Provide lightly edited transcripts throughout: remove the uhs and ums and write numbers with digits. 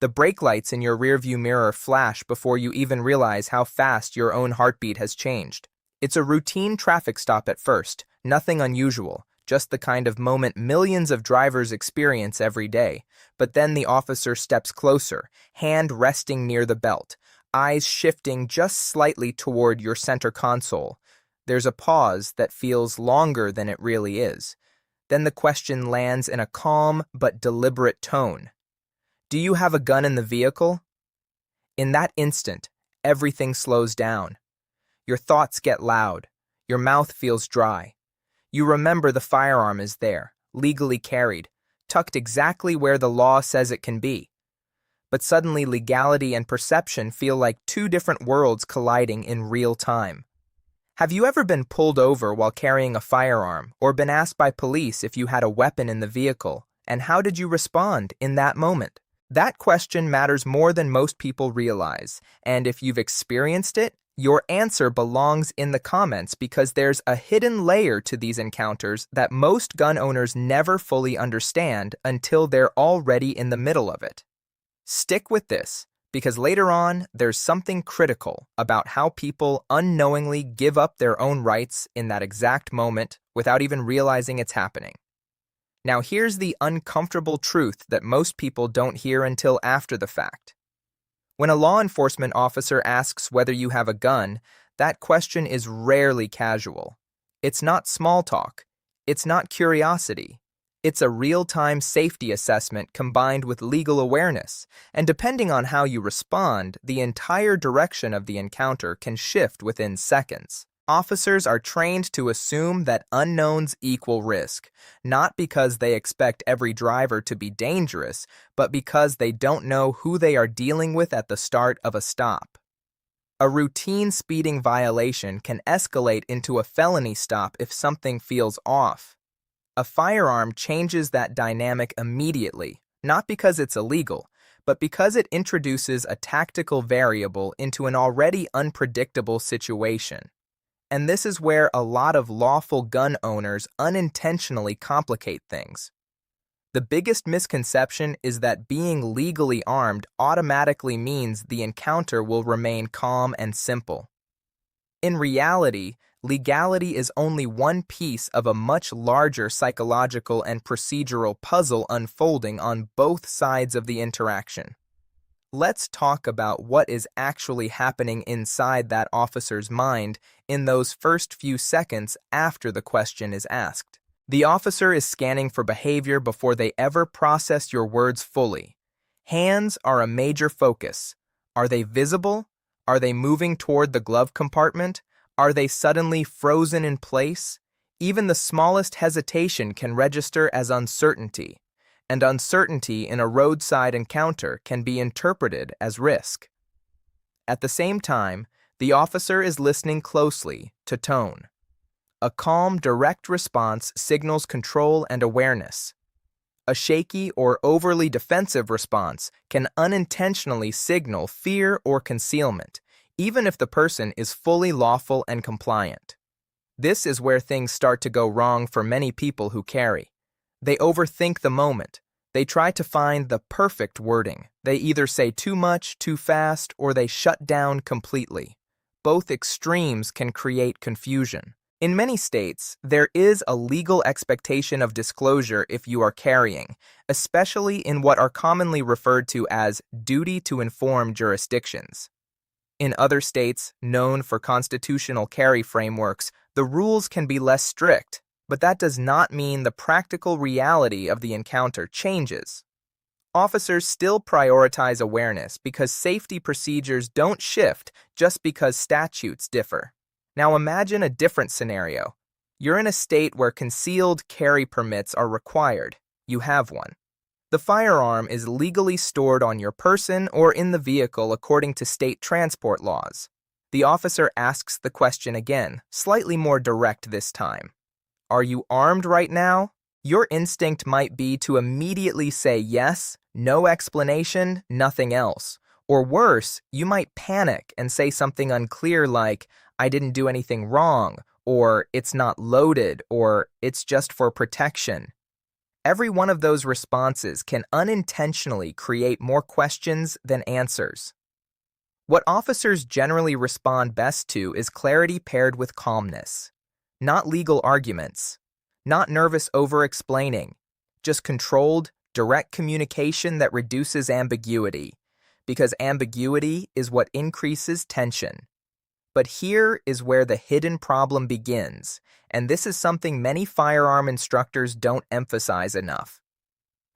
The brake lights in your rearview mirror flash before you even realize how fast your own heartbeat has changed. It's a routine traffic stop at first, nothing unusual, just the kind of moment millions of drivers experience every day. But then the officer steps closer, hand resting near the belt, eyes shifting just slightly toward your center console. There's a pause that feels longer than it really is. Then the question lands in a calm but deliberate tone. Do you have a gun in the vehicle? In that instant, everything slows down. Your thoughts get loud. Your mouth feels dry. You remember the firearm is there, legally carried, tucked exactly where the law says it can be. But suddenly legality and perception feel like two different worlds colliding in real time. Have you ever been pulled over while carrying a firearm, or been asked by police if you had a weapon in the vehicle, and how did you respond in that moment? That question matters more than most people realize, and if you've experienced it, your answer belongs in the comments because there's a hidden layer to these encounters that most gun owners never fully understand until they're already in the middle of it. Stick with this, because later on, there's something critical about how people unknowingly give up their own rights in that exact moment without even realizing it's happening. Now here's the uncomfortable truth that most people don't hear until after the fact. When a law enforcement officer asks whether you have a gun, that question is rarely casual. It's not small talk. It's not curiosity. It's a real-time safety assessment combined with legal awareness, and depending on how you respond, the entire direction of the encounter can shift within seconds. Officers are trained to assume that unknowns equal risk, not because they expect every driver to be dangerous, but because they don't know who they are dealing with at the start of a stop. A routine speeding violation can escalate into a felony stop if something feels off. A firearm changes that dynamic immediately, not because it's illegal, but because it introduces a tactical variable into an already unpredictable situation. And this is where a lot of lawful gun owners unintentionally complicate things. The biggest misconception is that being legally armed automatically means the encounter will remain calm and simple. In reality, legality is only one piece of a much larger psychological and procedural puzzle unfolding on both sides of the interaction. Let's talk about what is actually happening inside that officer's mind in those first few seconds after the question is asked. The officer is scanning for behavior before they ever process your words fully. Hands are a major focus. Are they visible? Are they moving toward the glove compartment? Are they suddenly frozen in place? Even the smallest hesitation can register as uncertainty, and uncertainty in a roadside encounter can be interpreted as risk. At the same time, the officer is listening closely to tone. A calm, direct response signals control and awareness. A shaky or overly defensive response can unintentionally signal fear or concealment, even if the person is fully lawful and compliant. This is where things start to go wrong for many people who carry. They overthink the moment. They try to find the perfect wording. They either say too much, too fast, or they shut down completely. Both extremes can create confusion. In many states, there is a legal expectation of disclosure if you are carrying, especially in what are commonly referred to as duty to inform jurisdictions. In other states, known for constitutional carry frameworks, the rules can be less strict, but that does not mean the practical reality of the encounter changes. Officers still prioritize awareness because safety procedures don't shift just because statutes differ. Now imagine a different scenario. You're in a state where concealed carry permits are required. You have one. The firearm is legally stored on your person or in the vehicle according to state transport laws. The officer asks the question again, slightly more direct this time. Are you armed right now? Your instinct might be to immediately say yes, no explanation, nothing else. Or worse, you might panic and say something unclear like, I didn't do anything wrong, or it's not loaded, or it's just for protection. Every one of those responses can unintentionally create more questions than answers. What officers generally respond best to is clarity paired with calmness. Not legal arguments, not nervous over-explaining, just controlled, direct communication that reduces ambiguity, because ambiguity is what increases tension. But here is where the hidden problem begins, and this is something many firearm instructors don't emphasize enough.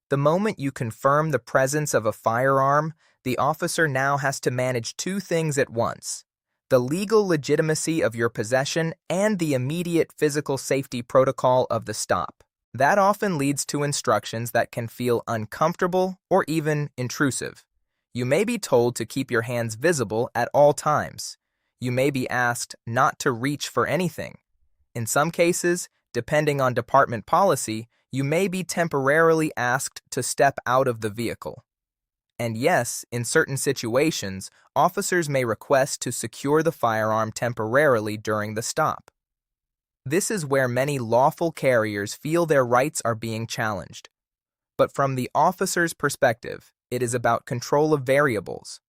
The moment you confirm the presence of a firearm, the officer now has to manage two things at once: the legal legitimacy of your possession and the immediate physical safety protocol of the stop. That often leads to instructions that can feel uncomfortable or even intrusive. You may be told to keep your hands visible at all times. You may be asked not to reach for anything. In some cases, depending on department policy, you may be temporarily asked to step out of the vehicle. And yes, in certain situations, officers may request to secure the firearm temporarily during the stop. This is where many lawful carriers feel their rights are being challenged. But from the officer's perspective, it is about control of variables.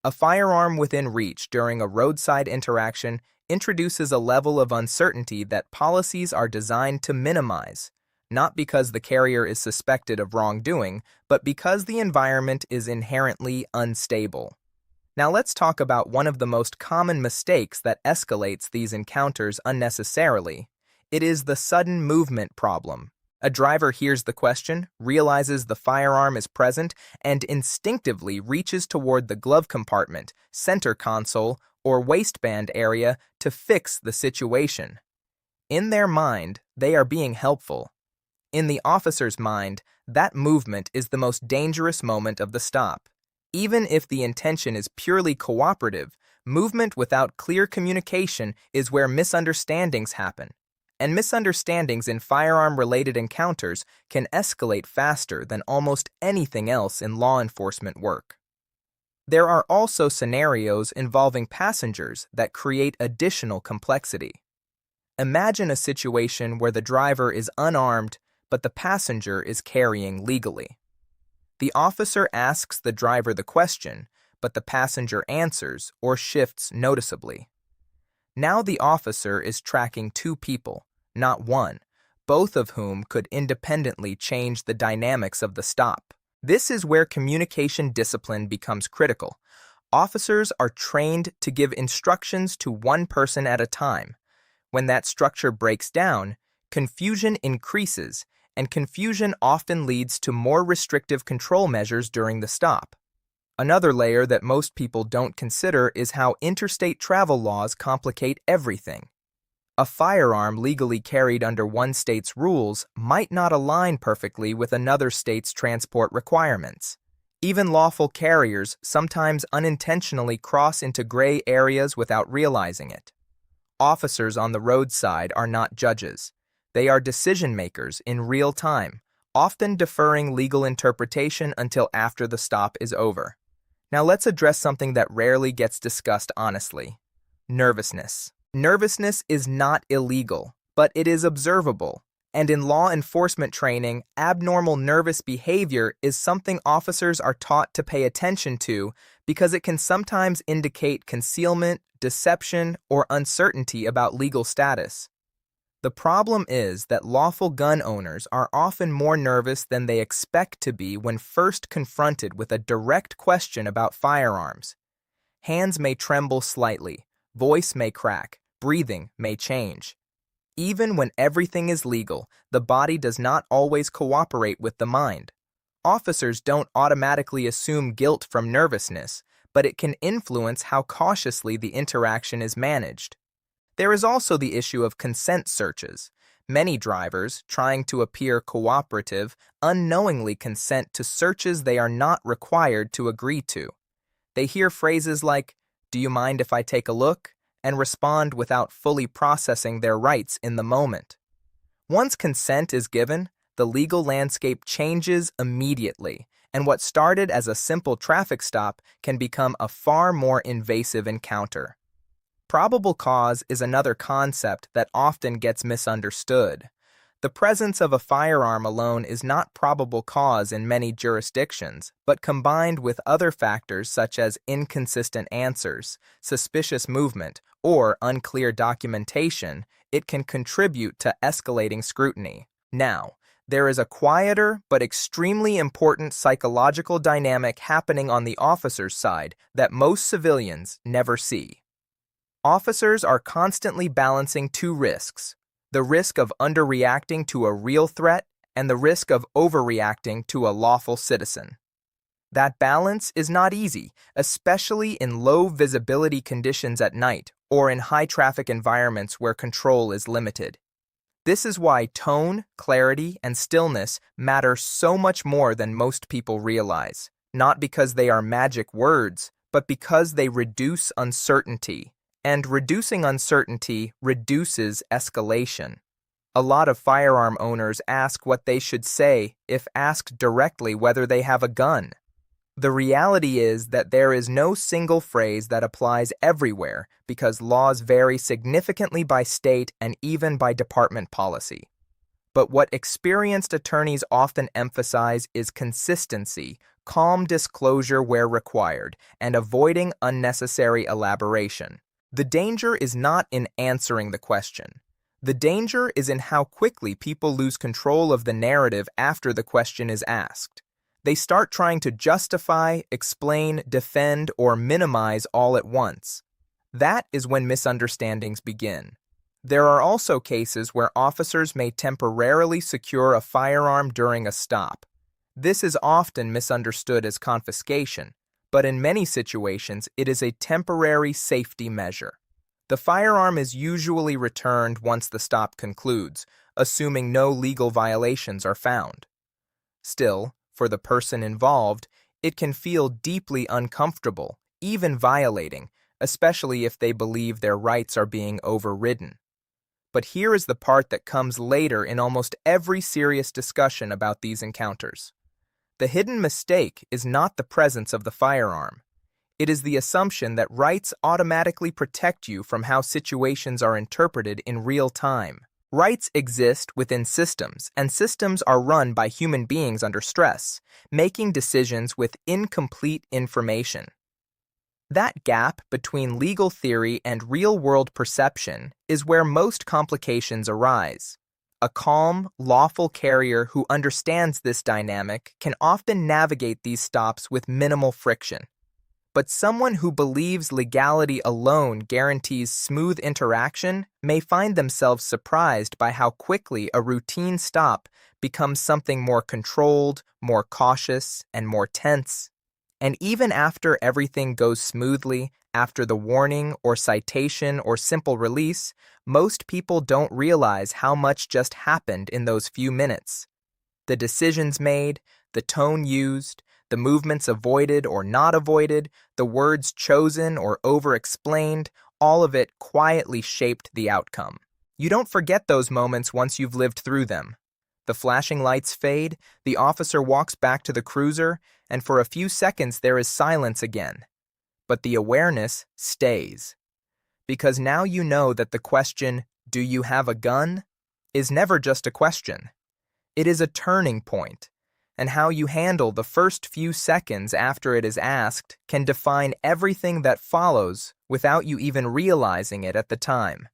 A firearm within reach during a roadside interaction introduces a level of uncertainty that policies are designed to minimize, not because the carrier is suspected of wrongdoing, but because the environment is inherently unstable. Now let's talk about one of the most common mistakes that escalates these encounters unnecessarily. It is the sudden movement problem. A driver hears the question, realizes the firearm is present, and instinctively reaches toward the glove compartment, center console, or waistband area to fix the situation. In their mind, they are being helpful. In the officer's mind, that movement is the most dangerous moment of the stop. Even if the intention is purely cooperative, movement without clear communication is where misunderstandings happen. And misunderstandings in firearm-related encounters can escalate faster than almost anything else in law enforcement work. There are also scenarios involving passengers that create additional complexity. Imagine a situation where the driver is unarmed, but the passenger is carrying legally. The officer asks the driver the question, but the passenger answers or shifts noticeably. Now the officer is tracking two people, not one, both of whom could independently change the dynamics of the stop. This is where communication discipline becomes critical. Officers are trained to give instructions to one person at a time. When that structure breaks down, confusion increases, and confusion often leads to more restrictive control measures during the stop. Another layer that most people don't consider is how interstate travel laws complicate everything. A firearm legally carried under one state's rules might not align perfectly with another state's transport requirements. Even lawful carriers sometimes unintentionally cross into gray areas without realizing it. Officers on the roadside are not judges. They are decision-makers in real time, often deferring legal interpretation until after the stop is over. Now let's address something that rarely gets discussed honestly: nervousness. Nervousness is not illegal, but it is observable. And in law enforcement training, abnormal nervous behavior is something officers are taught to pay attention to because it can sometimes indicate concealment, deception, or uncertainty about legal status. The problem is that lawful gun owners are often more nervous than they expect to be when first confronted with a direct question about firearms. Hands may tremble slightly, voice may crack, breathing may change. Even when everything is legal, the body does not always cooperate with the mind. Officers don't automatically assume guilt from nervousness, but it can influence how cautiously the interaction is managed. There is also the issue of consent searches. Many drivers, trying to appear cooperative, unknowingly consent to searches they are not required to agree to. They hear phrases like, "Do you mind if I take a look?" and respond without fully processing their rights in the moment. Once consent is given, the legal landscape changes immediately, and what started as a simple traffic stop can become a far more invasive encounter. Probable cause is another concept that often gets misunderstood. The presence of a firearm alone is not probable cause in many jurisdictions, but combined with other factors such as inconsistent answers, suspicious movement, or unclear documentation, it can contribute to escalating scrutiny. Now, there is a quieter but extremely important psychological dynamic happening on the officer's side that most civilians never see. Officers are constantly balancing two risks: the risk of underreacting to a real threat and the risk of overreacting to a lawful citizen. That balance is not easy, especially in low visibility conditions at night or in high traffic environments where control is limited. This is why tone, clarity, and stillness matter so much more than most people realize, not because they are magic words, but because they reduce uncertainty. And reducing uncertainty reduces escalation. A lot of firearm owners ask what they should say if asked directly whether they have a gun. The reality is that there is no single phrase that applies everywhere because laws vary significantly by state and even by department policy. But what experienced attorneys often emphasize is consistency, calm disclosure where required, and avoiding unnecessary elaboration. The danger is not in answering the question. The danger is in how quickly people lose control of the narrative after the question is asked. They start trying to justify, explain, defend, or minimize all at once. That is when misunderstandings begin. There are also cases where officers may temporarily secure a firearm during a stop. This is often misunderstood as confiscation, but in many situations it is a temporary safety measure. The firearm is usually returned once the stop concludes, assuming no legal violations are found. Still, for the person involved, it can feel deeply uncomfortable, even violating, especially if they believe their rights are being overridden. But here is the part that comes later in almost every serious discussion about these encounters. The hidden mistake is not the presence of the firearm. It is the assumption that rights automatically protect you from how situations are interpreted in real time. Rights exist within systems, and systems are run by human beings under stress, making decisions with incomplete information. That gap between legal theory and real-world perception is where most complications arise. A calm, lawful carrier who understands this dynamic can often navigate these stops with minimal friction. But someone who believes legality alone guarantees smooth interaction may find themselves surprised by how quickly a routine stop becomes something more controlled, more cautious, and more tense. And even after everything goes smoothly, after the warning or citation or simple release, most people don't realize how much just happened in those few minutes. The decisions made, the tone used, the movements avoided or not avoided, the words chosen or over-explained, all of it quietly shaped the outcome. You don't forget those moments once you've lived through them. The flashing lights fade, the officer walks back to the cruiser, and for a few seconds there is silence again. But the awareness stays. Because now you know that the question, "Do you have a gun?" is never just a question. It is a turning point, and how you handle the first few seconds after it is asked can define everything that follows without you even realizing it at the time.